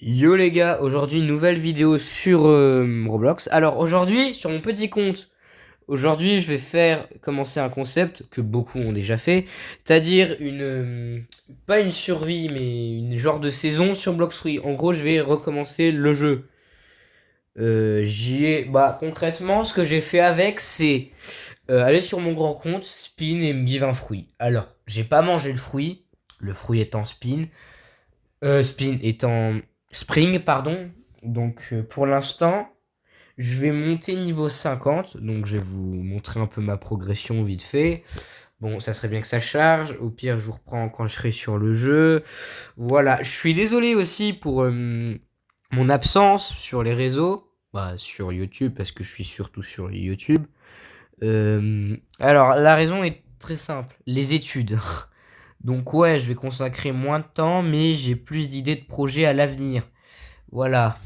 Yo les gars, aujourd'hui une nouvelle vidéo sur Roblox. Alors aujourd'hui sur mon petit compte, aujourd'hui je vais commencer un concept que beaucoup ont déjà fait, c'est-à-dire pas une survie mais une genre de saison sur Blox Free. En gros je vais recommencer le jeu. Concrètement ce que j'ai fait avec c'est aller sur mon grand compte, spin et me give un fruit. Alors j'ai pas mangé le fruit étant spin étant spring, pardon. Donc pour l'instant, je vais monter niveau 50. Donc je vais vous montrer un peu ma progression vite fait. Bon, ça serait bien que ça charge. Au pire, je vous reprends quand je serai sur le jeu. Voilà, je suis désolé aussi pour mon absence sur les réseaux. Bah, sur YouTube, parce que je suis surtout sur YouTube. Alors, la raison est très simple. Les études. Donc ouais, je vais consacrer moins de temps, mais j'ai plus d'idées de projets à l'avenir. Voilà.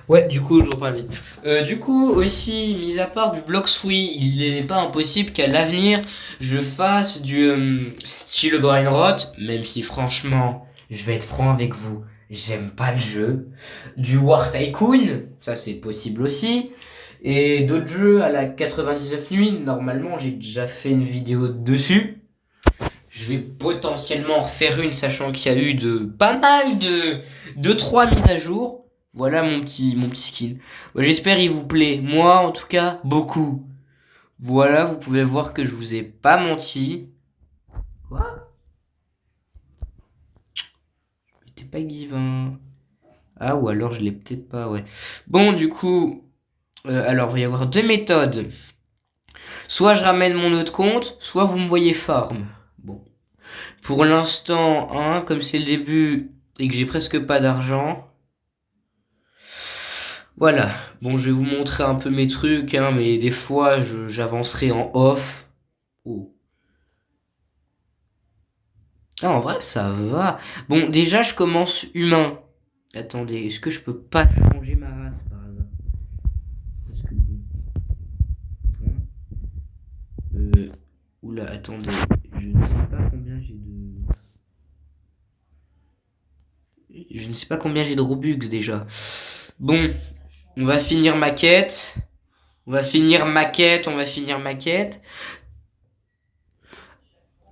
Ouais, du coup, je reprends vite. Du coup, aussi, mis à part du block Sui, il n'est pas impossible qu'à l'avenir, je fasse du style brain rot, même si franchement, je vais être franc avec vous, j'aime pas le jeu. Du War Tycoon, ça c'est possible aussi. Et d'autres jeux à la 99 nuits, normalement j'ai déjà fait une vidéo dessus. Je vais potentiellement en refaire une, sachant qu'il y a eu de pas mal de 3 mises à jour. Voilà mon petit skin. Ouais, j'espère il vous plaît. Moi, en tout cas, beaucoup. Voilà, vous pouvez voir que je vous ai pas menti. Quoi? T'es pas divin. Ah, ou alors je l'ai peut-être pas, ouais. Bon, du coup, alors il va y avoir deux méthodes. Soit je ramène mon autre compte, soit vous me voyez farm. Bon. Pour l'instant, hein, comme c'est le début et que j'ai presque pas d'argent, voilà. Bon, je vais vous montrer un peu mes trucs, hein, mais des fois, j'avancerai en off. Oh. Ah, en vrai, ça va. Bon, déjà, je commence humain. Attendez, est-ce que je peux pas changer ma race par hasard? Parce que bon, hein, euh, oula, attendez. Je ne sais pas combien j'ai de... Je ne sais pas combien j'ai de Robux déjà. Bon, on va finir ma quête. On va finir ma quête.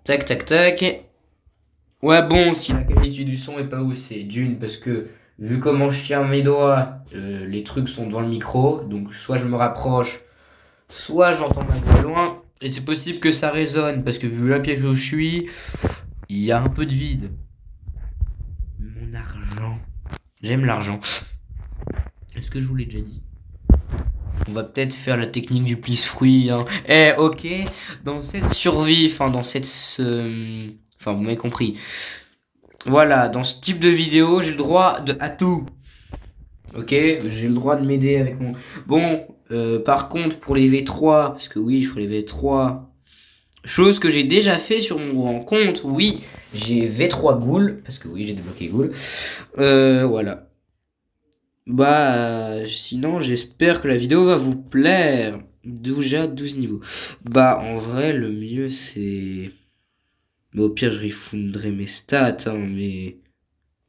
Tac, tac, tac. Ouais, bon, si la qualité du son est pas ouf, c'est d'une, parce que vu comment je tiens mes doigts, les trucs sont devant le micro, donc soit je me rapproche, soit j'entends ma voix loin, et c'est possible que ça résonne, parce que vu la pièce où je suis, il y a un peu de vide. Mon argent. J'aime l'argent. Est-ce que je vous l'ai déjà dit? On va peut-être faire la technique du plis-fruit, hein. Eh, ok, dans cette survie, enfin, Enfin, vous m'avez compris. Voilà, dans ce type de vidéo, j'ai le droit à tout. Ok, j'ai le droit de m'aider avec mon... Bon, par contre, pour les V3, parce que oui, je ferai les V3, chose que j'ai déjà fait sur mon grand compte, oui, j'ai V3 Ghoul, parce que oui, j'ai débloqué Ghoul. Voilà. Bah, sinon, j'espère que la vidéo va vous plaire. Déjà 12 niveaux. Bah, en vrai, le mieux, c'est... Bah, au pire, je refundrai mes stats, hein, mais...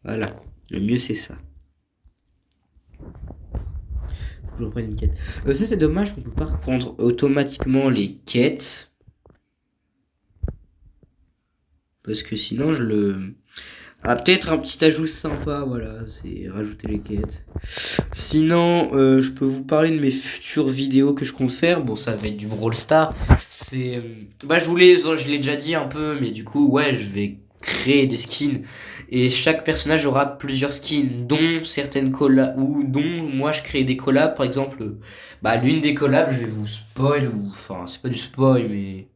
Voilà, le mieux, c'est ça. Faut que je reprenne une quête. Ça, c'est dommage qu'on peut pas reprendre automatiquement les quêtes. Parce que sinon, je le... Ah, peut-être un petit ajout sympa, voilà, c'est rajouter les quêtes. Sinon, je peux vous parler de mes futures vidéos que je compte faire. Bon, ça va être du Brawl Stars. Bah, je l'ai déjà dit un peu, mais du coup, ouais, je vais créer des skins. Et chaque personnage aura plusieurs skins, dont certaines collabs, ou dont moi je crée des collabs. Par exemple, bah, l'une des collabs, je vais vous spoil, enfin, c'est pas du spoil, mais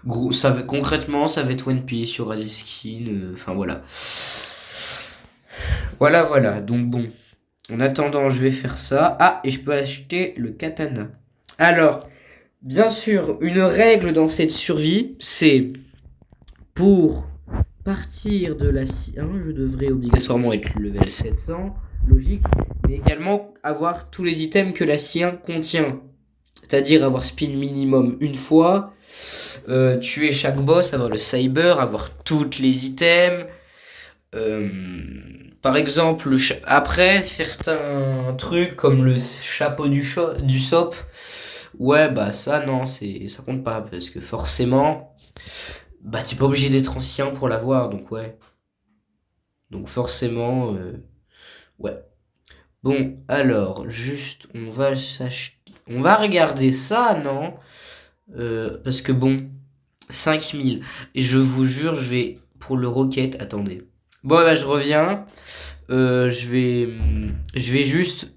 gros, concrètement, ça va être One Piece, il y aura des skins, enfin voilà. Voilà, donc bon. En attendant, je vais faire ça. Ah, et je peux acheter le katana. Alors, bien sûr, une règle dans cette survie, c'est pour partir de la C1, je devrais obligatoirement être level 700, logique, mais également avoir tous les items que la C1 contient. C'est-à-dire avoir spin minimum une fois, tuer chaque boss, avoir le cyber, avoir toutes les items, Par exemple, après, certains trucs comme le chapeau du SOP, ouais, bah ça, non, ça compte pas, parce que forcément, bah t'es pas obligé d'être ancien pour l'avoir, donc ouais. Donc forcément, ouais. Bon, alors, juste, on va regarder ça, non? Parce que bon, 5000. Et je vous jure, je vais, pour le Rocket, attendez. Bon, bah je reviens. Je vais juste,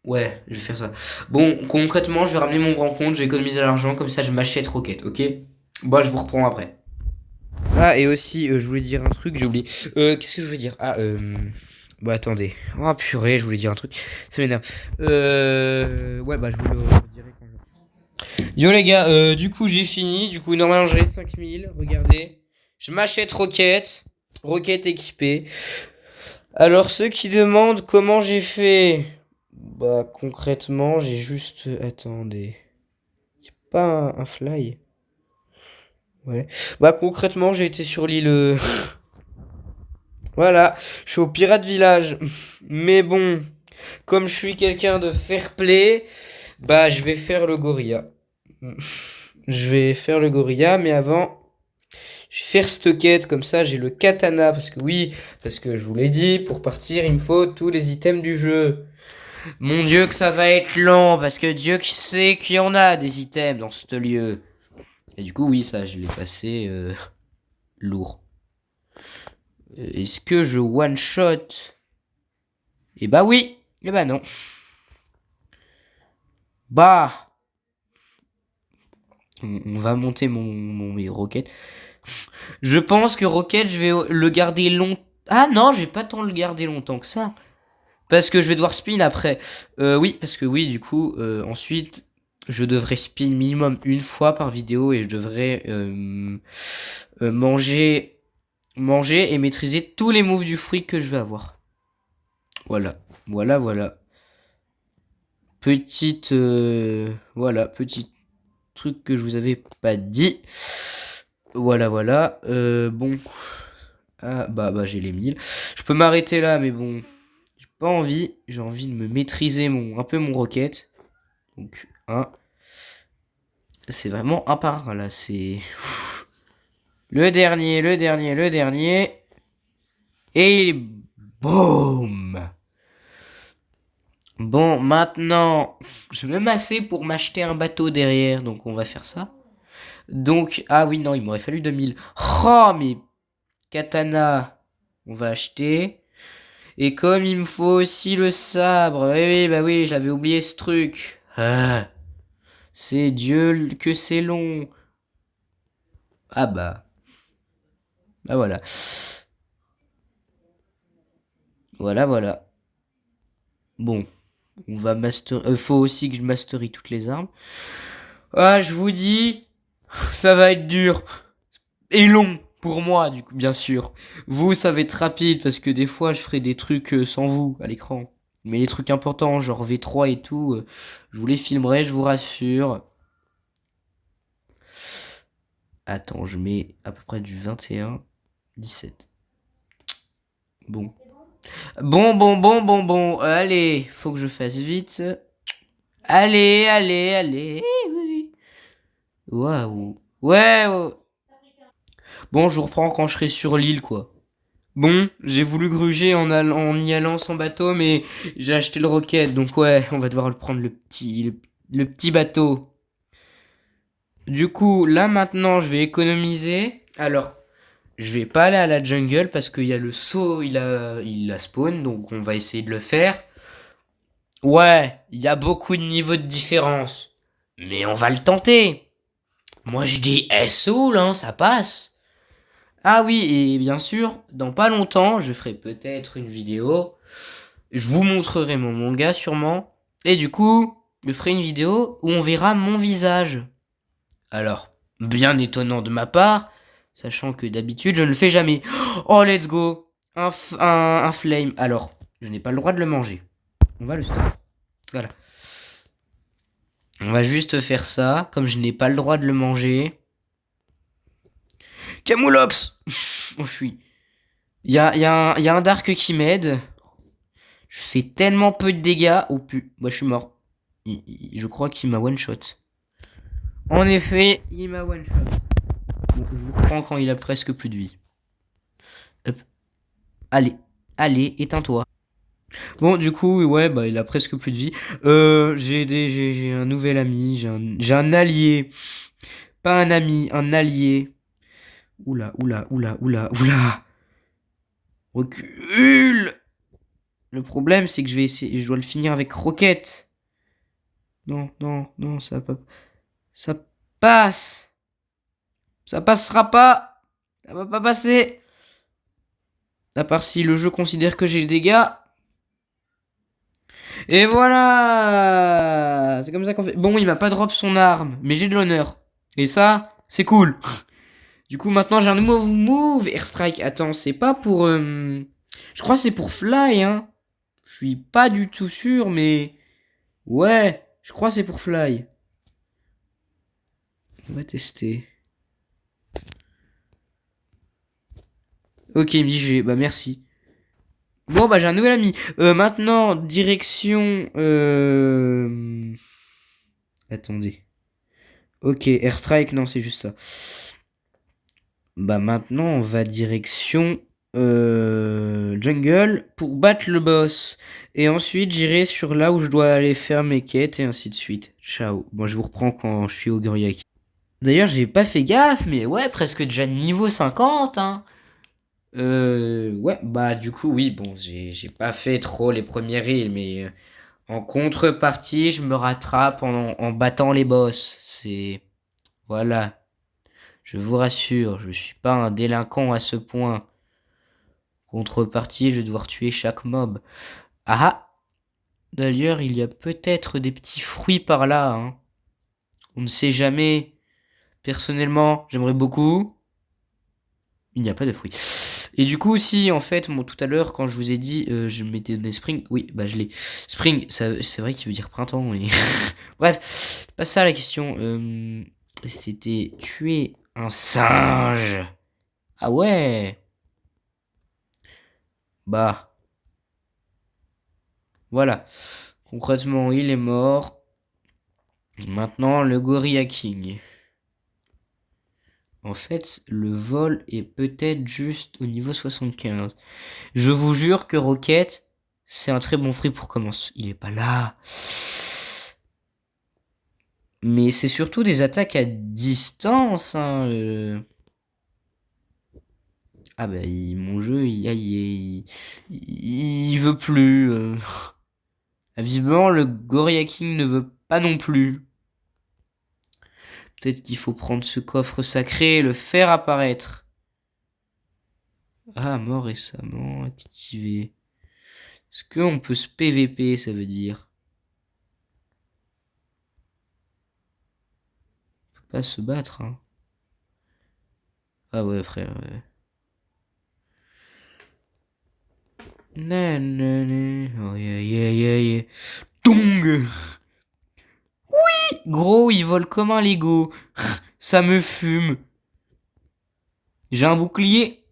ouais, je vais faire ça. Bon, concrètement, je vais ramener mon grand compte, je vais économiser l'argent, comme ça je m'achète Rocket, ok? Bon, je vous reprends après. Ah, et aussi, je voulais dire un truc, j'ai oublié. Qu'est-ce que je voulais dire? Bon, attendez. Oh, purée, je voulais dire un truc. Ça m'énerve. Ouais, bah, je vous le redirai quand je... Yo, les gars, du coup, j'ai fini. Du coup, normalement, j'ai 5000. Regardez. Je m'achète Rocket. Rocket équipé. Alors, ceux qui demandent comment j'ai fait. Bah, concrètement, j'ai juste. Attendez. Y'a pas un fly? Ouais. Bah, concrètement, j'ai été sur l'île. Voilà, je suis au Pirate Village. Mais bon, comme je suis quelqu'un de fair play, bah je vais faire le gorilla. Je vais faire le gorilla, mais avant, je vais faire cette quête, comme ça j'ai le katana. Parce que oui, parce que je vous l'ai dit, pour partir, il me faut tous les items du jeu. Mon Dieu que ça va être lent, parce que Dieu qui sait qu'il y en a des items dans ce lieu. Et du coup, oui, ça, je l'ai passé lourd. Est-ce que je one-shot? Eh bah oui, eh bah non. Bah, on va monter mes roquettes. Je pense que Rocket, je vais le garder longtemps. Ah non, je vais pas tant le garder longtemps que ça. Parce que je vais devoir spin après. Oui, parce que oui, du coup, ensuite, je devrais spin minimum une fois par vidéo et je devrais manger et maîtriser tous les moves du fruit que je vais avoir. Voilà, voilà. Petite, voilà, petit truc que je vous avais pas dit. Voilà. Bon. Ah, bah, j'ai les 1000. Je peux m'arrêter là, mais bon. J'ai pas envie. J'ai envie de me maîtriser un peu mon rocket. Donc, c'est vraiment un par un, là. C'est. Le dernier. Et. Boum! Bon, maintenant. Je vais m'asser pour m'acheter un bateau derrière. Donc, on va faire ça. Donc, ah oui, non, il m'aurait fallu 2000. Oh, mais. Katana. On va acheter. Et comme il me faut aussi le sabre. Oui, bah oui, j'avais oublié ce truc. Ah, c'est Dieu que c'est long. Ah bah. Bah voilà. Voilà. Bon. On va master... faut aussi que je mastery toutes les armes. Ah, je vous dis. Ça va être dur. Et long. Pour moi, du coup, bien sûr. Vous, ça va être rapide parce que des fois, je ferai des trucs sans vous à l'écran. Mais les trucs importants, genre V3 et tout, je vous les filmerai, je vous rassure. Attends, je mets à peu près du 21, 17. Bon. Bon. Allez, faut que je fasse vite. Allez. Oui. Waouh. Ouais. Bon, je vous reprends quand je serai sur l'île, quoi. Bon, j'ai voulu gruger en y allant sans bateau, mais j'ai acheté le rocket, donc ouais, on va devoir le prendre le petit bateau. Du coup, là maintenant, je vais économiser. Alors, je vais pas aller à la jungle parce qu'il y a le saut, il a spawn, donc on va essayer de le faire. Ouais, il y a beaucoup de niveaux de différence. Mais on va le tenter. Moi je dis soul, hein, ça passe. Ah oui, et bien sûr, dans pas longtemps, je ferai peut-être une vidéo. Je vous montrerai mon manga sûrement. Et du coup, je ferai une vidéo où on verra mon visage. Alors, bien étonnant de ma part, sachant que d'habitude je ne le fais jamais. Oh, let's go! Un flame. Alors, je n'ai pas le droit de le manger. On va le stop. Voilà. On va juste faire ça, comme je n'ai pas le droit de le manger. Camoulox! Oh, je suis. Il y a un Dark qui m'aide. Je fais tellement peu de dégâts. Oh pu, moi je suis mort. Je crois qu'il m'a one shot. En effet, il m'a one shot. Bon, je le prends quand il a presque plus de vie. Hop. Allez, allez, éteins-toi. Bon, du coup, ouais, bah il a presque plus de vie. J'ai un nouvel ami, j'ai un allié. Pas un ami, un allié. Oula, oula, oula, oula, oula. Recule. Le problème, c'est que je vais essayer, je dois le finir avec Roquette. Non, non, non, ça va pas. Ça passe. Ça passera pas. Ça va pas passer. À part si le jeu considère que j'ai des dégâts. Et voilà. C'est comme ça qu'on fait. Bon, il m'a pas drop son arme, mais j'ai de l'honneur. Et ça, c'est cool. Du coup, maintenant, j'ai un nouveau move. Airstrike. Attends, c'est pas pour... Je crois que c'est pour Fly, hein. Je suis pas du tout sûr, mais... Ouais, je crois que c'est pour Fly. On va tester. Ok, MJ, bah merci. Bon, bah j'ai un nouvel ami. Maintenant, direction... Attendez. Ok, Airstrike, non, c'est juste ça. Bah maintenant, on va direction... Jungle pour battre le boss. Et ensuite, j'irai sur là où je dois aller faire mes quêtes et ainsi de suite. Ciao. Bon, je vous reprends quand je suis au Goriaki. D'ailleurs, j'ai pas fait gaffe, mais ouais, presque déjà niveau 50, hein. Ouais, bah du coup, oui, bon, j'ai pas fait trop les premières îles, mais en contrepartie, je me rattrape en battant les boss. C'est... Voilà. Je vous rassure, je suis pas un délinquant à ce point. Contrepartie, je vais devoir tuer chaque mob. Ah! D'ailleurs, il y a peut-être des petits fruits par là, hein. On ne sait jamais. Personnellement, j'aimerais beaucoup. Il n'y a pas de fruits. Et du coup, si en fait, tout à l'heure, quand je vous ai dit, je m'étais donné Spring, oui, bah je l'ai. Spring, c'est vrai qu'il veut dire printemps. Et... Bref, pas ça la question. C'était tuer un singe. Ah ouais. Bah, voilà. Concrètement, il est mort. Maintenant, le Gorilla King. En fait, le vol est peut-être juste au niveau 75. Je vous jure que Rocket, c'est un très bon fruit pour commencer. Il est pas là. Mais c'est surtout des attaques à distance, hein. Ah bah, mon jeu, il veut plus. Visiblement, le Gorilla King ne veut pas non plus. Peut-être qu'il faut prendre ce coffre sacré et le faire apparaître. Ah, mort récemment activé. Est-ce qu'on peut se PVP, ça veut dire? Faut pas se battre, hein. Ah ouais, frère. Ouais. Nanana. Oh yeah, yeah, yeah, yeah. Tong! Gros, il vole comme un Lego. Ça me fume. J'ai un bouclier.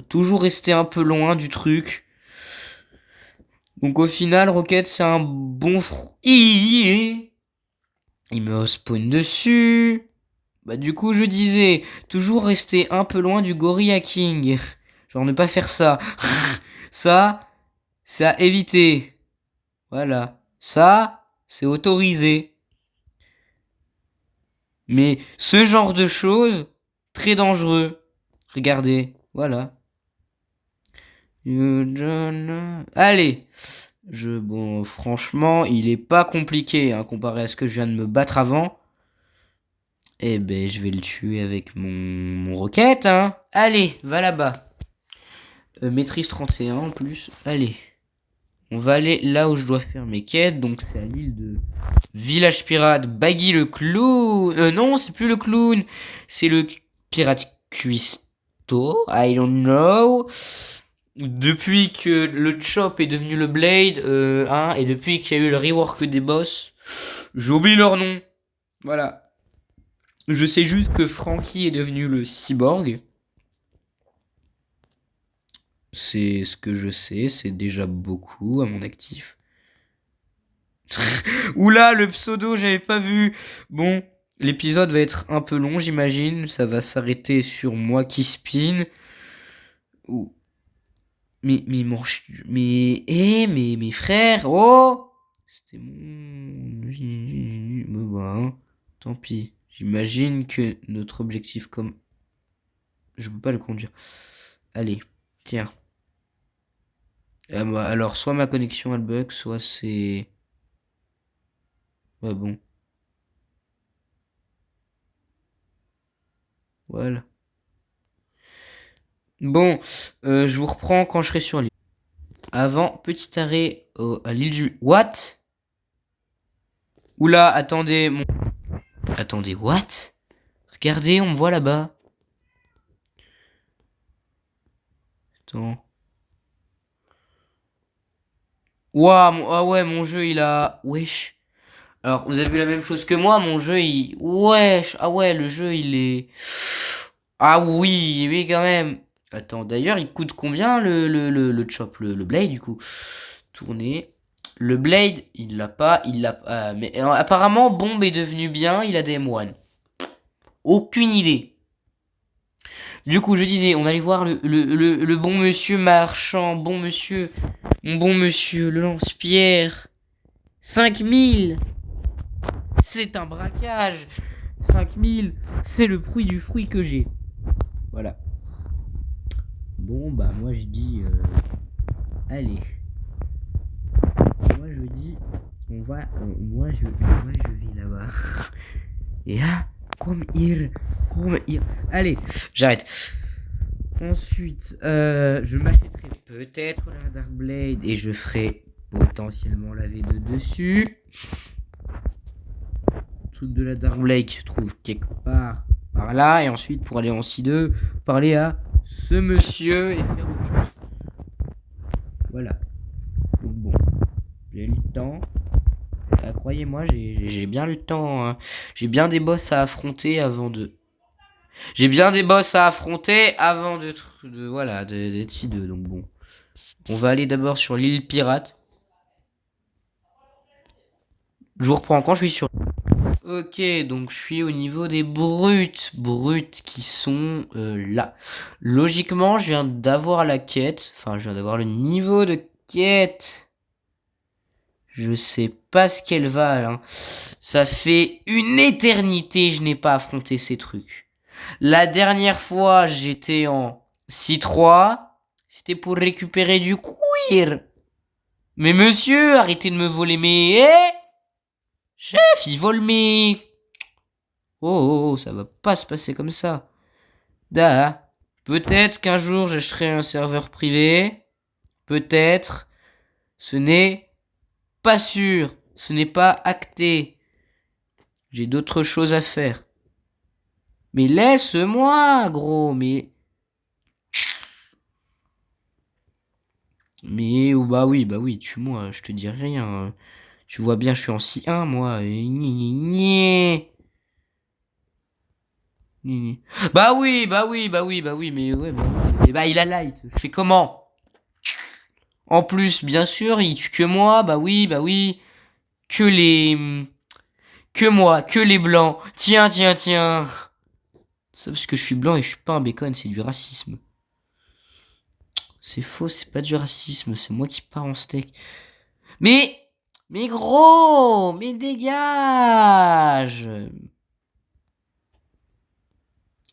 Toujours rester un peu loin du truc. Donc au final, Rocket, c'est un bon fruit. Il me spawn dessus. Bah du coup, je disais, toujours rester un peu loin du Gorilla King. Genre ne pas faire ça. Ça, c'est à éviter. Voilà. Ça, c'est autorisé. Mais ce genre de choses, très dangereux. Regardez, voilà. Allez. Bon, franchement, il est pas compliqué, hein, comparé à ce que je viens de me battre avant. Eh ben, je vais le tuer avec mon roquette, hein. Allez, va là-bas. Maîtrise 31 en plus. Allez. On va aller là où je dois faire mes quêtes. Donc, c'est à l'île de Village Pirate. Baggy le clown. Non, c'est plus le clown. C'est le pirate cuistot. I don't know. Depuis que le chop est devenu le blade, hein, et depuis qu'il y a eu le rework des boss, j'oublie leur nom. Voilà. Je sais juste que Frankie est devenu le cyborg. c'est ce que je sais, c'est déjà beaucoup à mon actif. Oula, le pseudo, j'avais pas vu. Bon, l'épisode va être un peu long, j'imagine. Ça va s'arrêter sur moi qui spin. Ouh. Mais mon mais mes frères, oh, c'était mon bon, bah, hein, tant pis. J'imagine que notre objectif comme je peux pas le conduire. Allez, tiens. Bah, alors soit ma connexion elle bug, soit c'est ouais bon. Voilà. Bon, je vous reprends quand je serai sur l'île. Avant, petit arrêt à l'île du what? Oula, attendez, attendez, what? Regardez, on me voit là-bas. Attends. Ouah, ah ouais, mon jeu il a. Wesh. Alors, vous avez vu la même chose que moi, mon jeu il. Wesh. Ah ouais, le jeu il est. Ah oui, oui, quand même. Attends, d'ailleurs, il coûte combien le chop, le blade du coup? Tourner. Le blade, il l'a pas, il l'a pas. Mais apparemment, Bombe est devenu bien, il a des M1. Aucune idée. Du coup, je disais, on allait voir le bon monsieur marchand, bon monsieur, mon bon monsieur, le lance-pierre. 5000, c'est un braquage. 5000, c'est le prix du fruit que j'ai. Voilà. Bon, bah, moi je dis, allez. Moi je dis, on va, moi je vais là-bas. Et ah, comme il. Allez, j'arrête. Ensuite, je m'achèterai peut-être la Dark Blade et je ferai potentiellement la V2 dessus. Le truc de la Dark Blade se trouve quelque part par là. Et ensuite, pour aller en C2, parler à ce monsieur et faire autre chose. Voilà. Donc bon, j'ai le temps. Croyez-moi, j'ai bien le temps. Hein. J'ai bien des boss à affronter avant de. J'ai bien des boss à affronter avant voilà, d'être C2. Donc bon. On va aller d'abord sur l'île pirate. Je vous reprends quand je suis sur. Ok, donc je suis au niveau des brutes qui sont là. Logiquement, je viens d'avoir la quête. Enfin, je viens d'avoir le niveau de quête. Je sais pas ce qu'elle va, hein. Ça fait une éternité je n'ai pas affronté ces trucs. La dernière fois, j'étais en C3. C'était pour récupérer du cuir. Mais monsieur, arrêtez de me voler mes... Chef, il vole mes... Oh, ça va pas se passer comme ça. Peut-être qu'un jour j'achèterai un serveur privé. Peut-être. Ce n'est pas sûr. Ce n'est pas acté. J'ai d'autres choses à faire. Mais laisse-moi, gros, Mais, oh, bah oui, tue-moi, je te dis rien. Tu vois bien, je suis en C1, moi. Bah oui, mais ouais, bah oui. Et bah il a light. Je fais comment? En plus, bien sûr, il tue que moi, bah oui. Que les... Que moi, que les blancs. Tiens. Ça parce que je suis blanc et je suis pas un bacon, c'est du racisme. C'est faux, c'est pas du racisme, c'est moi qui pars en steak. Mais gros, mais dégage.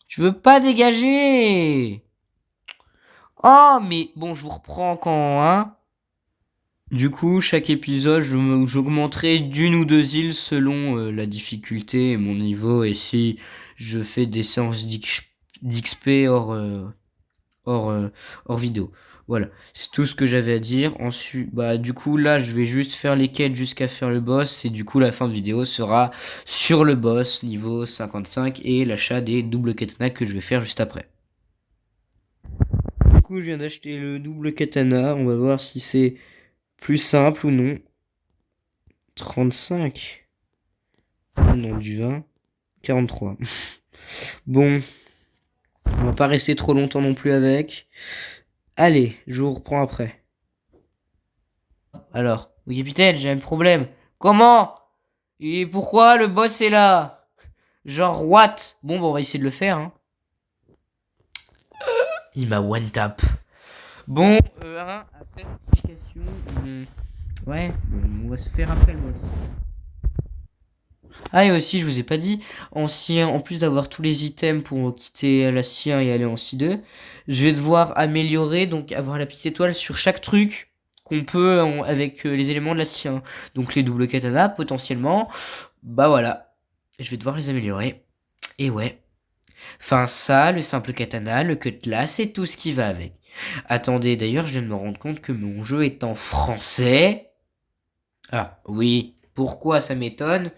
Je veux pas dégager. Oh, mais bon, je vous reprends quand, hein. Du coup, chaque épisode, j'augmenterai d'une ou deux îles selon la difficulté et mon niveau. Et si je fais des séances d'XP hors vidéo. Voilà, c'est tout ce que j'avais à dire. Ensuite, bah du coup là, je vais juste faire les quêtes jusqu'à faire le boss. Et du coup, la fin de vidéo sera sur le boss niveau 55 et l'achat des doubles katanas que je vais faire juste après. Du coup, je viens d'acheter le double katana. On va voir si c'est plus simple ou non. 35. Ah non, du 20. 43. Bon. On va pas rester trop longtemps non plus avec. Allez, je vous reprends après. Alors, oui, capitaine, j'ai un problème. Comment? Et pourquoi le boss est là? Genre, what? Bon, bah, on va essayer de le faire, hein. Il m'a one tap. Bon, après, question. Ouais, on va se faire après le boss. Ah, et aussi, je vous ai pas dit, en plus d'avoir tous les items pour quitter la Sien et aller en C2, je vais devoir améliorer, donc avoir la petite étoile sur chaque truc qu'on peut avec les éléments de la Sien. Donc les doubles katanas, potentiellement. Bah voilà. Je vais devoir les améliorer. Et ouais. Enfin, ça, le simple katana, le cutlass et tout ce qui va avec. Attendez, d'ailleurs, je viens de me rendre compte que mon jeu est en français. Ah, oui. Pourquoi ça m'étonne?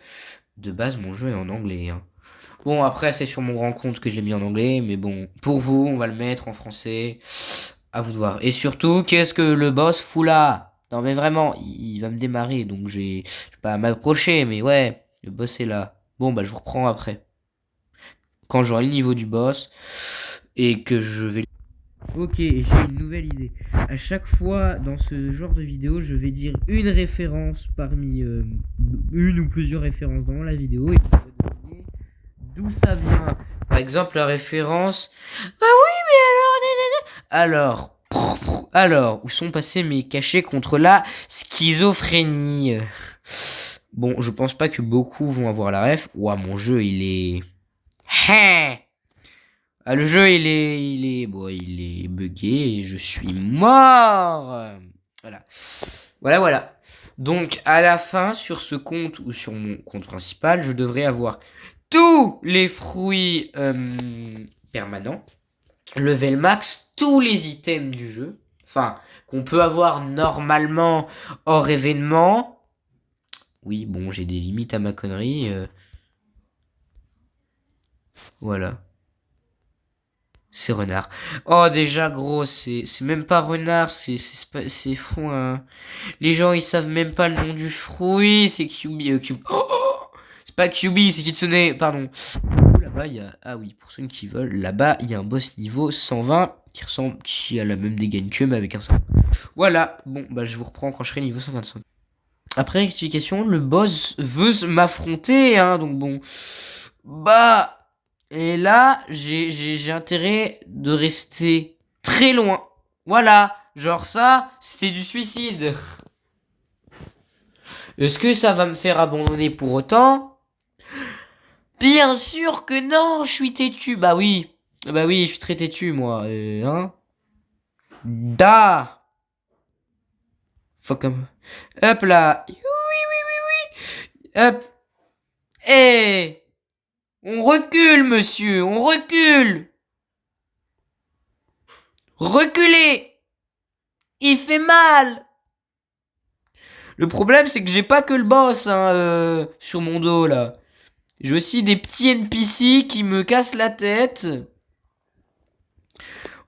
De base, mon jeu est en anglais, hein. Bon, après, c'est sur mon grand compte que je l'ai mis en anglais, mais bon, pour vous, on va le mettre en français. À vous de voir. Et surtout, qu'est-ce que le boss fout là? Non, mais vraiment, il va me démarrer, donc j'ai pas à m'approcher, mais ouais, le boss est là. Bon, bah, je vous reprends après. Quand j'aurai le niveau du boss, et que je vais... Ok, j'ai une nouvelle idée. À chaque fois dans ce genre de vidéo, je vais dire une référence parmi une ou plusieurs références dans la vidéo et vous allez deviner d'où ça vient. Par exemple, la référence. Ah oui, mais alors, où sont passés mes cachets contre la schizophrénie? Bon, je pense pas que beaucoup vont avoir la ref. Ouah, mon jeu, il est... Hein. Ah, le jeu, bon, il est buggé et je suis mort. Voilà. Voilà. Donc, à la fin, sur ce compte ou sur mon compte principal, je devrais avoir tous les fruits permanents, level max, tous les items du jeu, enfin, qu'on peut avoir normalement hors événement. Oui, bon, j'ai des limites à ma connerie. Voilà. C'est renard. Oh, déjà, gros, c'est même pas renard, c'est fou, hein. Les gens, ils savent même pas le nom du fruit, c'est Kyubi, c'est pas Kyubi, c'est Kitsune, pardon. Là-bas, il y a, ah oui, pour ceux qui veulent, là-bas, il y a un boss niveau 120 qui a la même dégaine que, mais avec un 100. Voilà, bon, bah, je vous reprends quand je serai niveau 125. Après rectification, le boss veut m'affronter, hein, donc bon. Bah, et là, j'ai intérêt de rester très loin. Voilà, genre ça, c'était du suicide. Est-ce que ça va me faire abandonner pour autant? Bien sûr que non, je suis têtu. Bah oui, je suis très têtu, moi. Hein? Da. Faut comme... Hop là. Oui, oui, oui, oui. Hop. Eh. On recule, monsieur, on recule. Reculez. Il fait mal. Le problème, c'est que j'ai pas que le boss hein, sur mon dos, là. J'ai aussi des petits NPC qui me cassent la tête.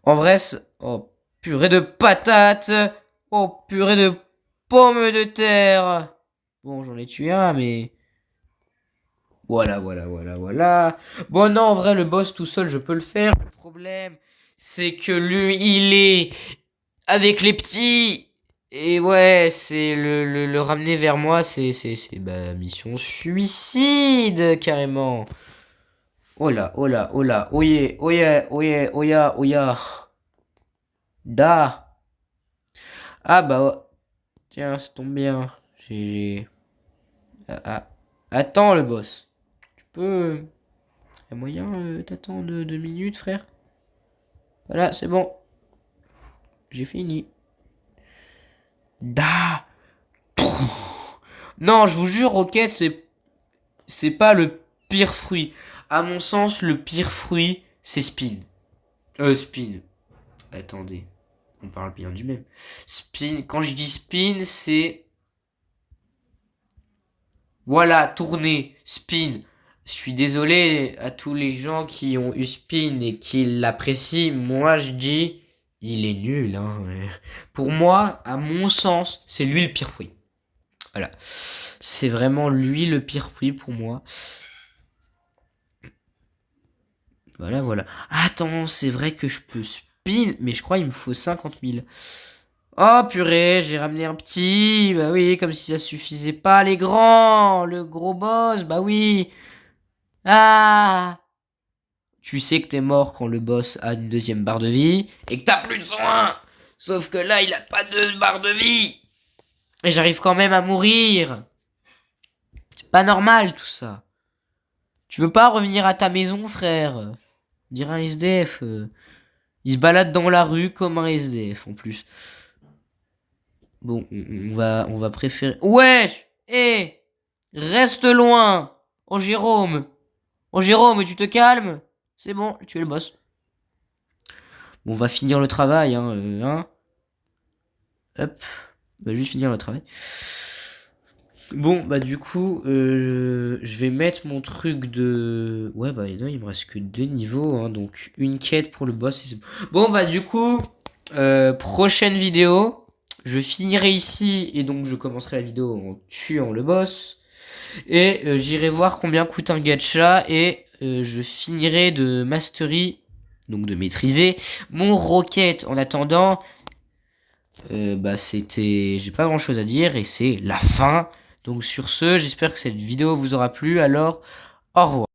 En vrai, oh, purée de patates. Oh, purée de pommes de terre. Bon, j'en ai tué un, mais... Voilà. Bon, non, en vrai, le boss tout seul, je peux le faire. Le problème, c'est que lui, il est avec les petits. Et ouais, c'est le ramener vers moi, bah, mission suicide, carrément. Oh là. Da. Ah bah, tiens, ça tombe bien. Ah, ah. Attends, le boss. Tu peux... Y a moyen t'attendre 2 minutes, frère? Voilà, c'est bon. J'ai fini. Da. Non, je vous jure, Rocket, c'est pas le pire fruit. À mon sens, le pire fruit, c'est Spin. Spin. Attendez. On parle bien du même. Spin, quand je dis spin, c'est... Voilà, tourner, spin. Je suis désolé à tous les gens qui ont eu spin et qui l'apprécient. Moi, je dis, il est nul, hein. Pour moi, à mon sens, c'est lui le pire fruit. Voilà. C'est vraiment lui le pire fruit pour moi. Voilà. Attends, c'est vrai que je peux pile, mais je crois il me faut 50 000. Oh purée, j'ai ramené un petit. Bah oui, comme si ça suffisait pas. Les grands, le gros boss, bah oui. Ah. Tu sais que t'es mort quand le boss a une deuxième barre de vie et que t'as plus de soin. Sauf que là, il a pas de barre de vie. Et j'arrive quand même à mourir. C'est pas normal tout ça. Tu veux pas revenir à ta maison, frère? Dire un SDF. Il se balade dans la rue comme un SDF en plus. Bon, on va préférer. Wesh! Hé! Reste loin! Oh Jérôme! Oh Jérôme, tu te calmes? C'est bon, tu es le boss. Bon, on va finir le travail, hein. Hop. On va juste finir le travail. Bon, bah du coup, je vais mettre mon truc de... Ouais, bah non, il me reste que 2 niveaux, hein, donc une quête pour le boss. Bon, bah du coup, prochaine vidéo, je finirai ici et donc je commencerai la vidéo en tuant le boss. Et j'irai voir combien coûte un gacha et je finirai de mastery, donc de maîtriser mon roquette. En attendant, bah c'était... J'ai pas grand chose à dire et c'est la fin. Donc sur ce, j'espère que cette vidéo vous aura plu. Alors, au revoir.